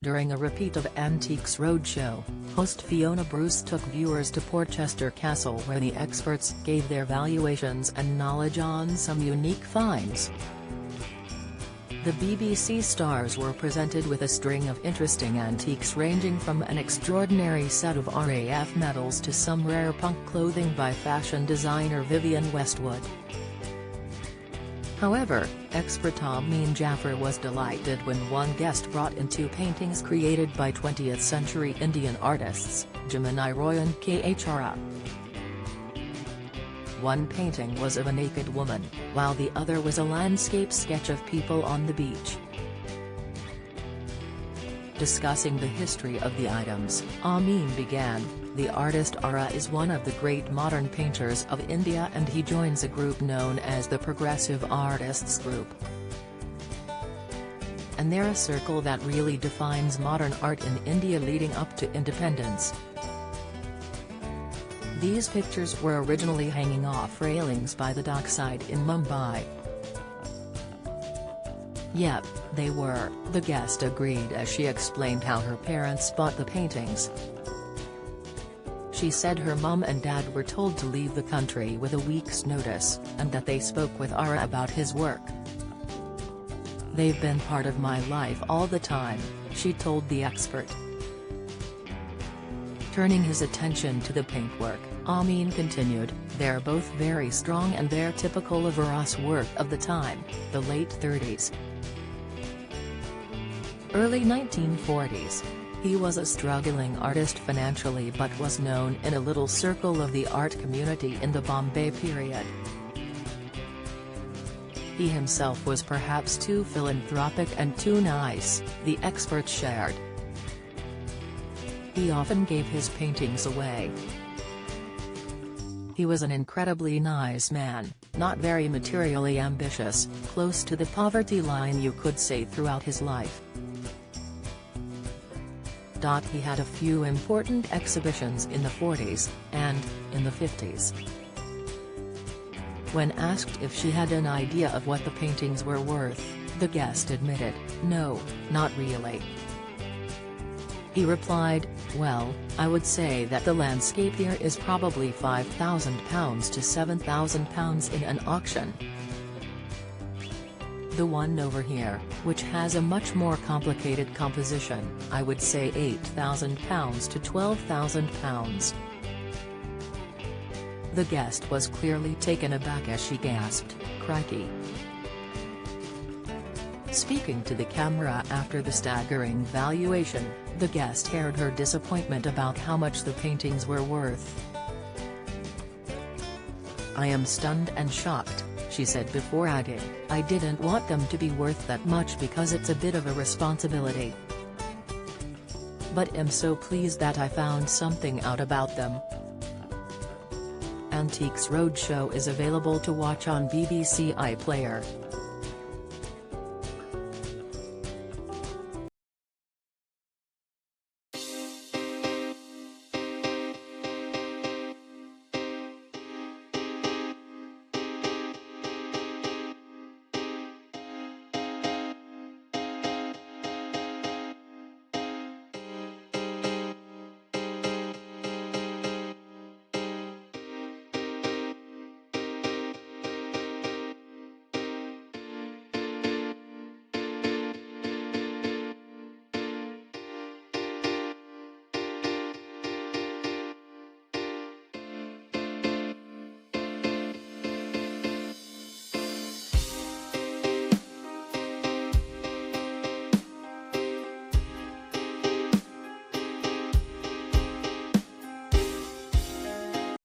During a repeat of Antiques Roadshow, host Fiona Bruce took viewers to Portchester Castle where the experts gave their valuations and knowledge on some unique finds. The BBC stars were presented with a string of interesting antiques ranging from an extraordinary set of RAF medals to some rare punk clothing by fashion designer Vivienne Westwood. However, expert Ameen Jaffer was delighted when one guest brought in two paintings created by 20th-century Indian artists, Jamini Roy and Khara. One painting was of a naked woman, while the other was a landscape sketch of people on the beach. Discussing the history of the items, Ameen began, "The artist Ara is one of the great modern painters of India and he joins a group known as the Progressive Artists Group. And they're a circle that really defines modern art in India leading up to independence. These pictures were originally hanging off railings by the dockside in Mumbai." "Yep, they were," the guest agreed as she explained how her parents bought the paintings. She said her mum and dad were told to leave the country with a week's notice, and that they spoke with Ara about his work. "They've been part of my life all the time," she told the expert. Turning his attention to the paintwork, Ameen continued, "They're both very strong and they're typical of Ara's work of the time, the late 30s. Early 1940s. He was a struggling artist financially but was known in a little circle of the art community in the Bombay period. He himself was perhaps too philanthropic and too nice," the expert shared. "He often gave his paintings away. He was an incredibly nice man, not very materially ambitious, close to the poverty line you could say throughout his life. He had a few important exhibitions in the 40s, and, in the 50s. When asked if she had an idea of what the paintings were worth, the guest admitted, "No, not really." He replied, "Well, I would say that the landscape here is probably £5,000 to £7,000 in an auction. The one over here, which has a much more complicated composition, I would say £8,000 to £12,000. The guest was clearly taken aback as she gasped, "Crikey." Speaking to the camera after the staggering valuation, the guest aired her disappointment about how much the paintings were worth. "I am stunned and shocked," she said before adding, "I didn't want them to be worth that much because it's a bit of a responsibility. But am so pleased that I found something out about them." Antiques Roadshow is available to watch on BBC iPlayer.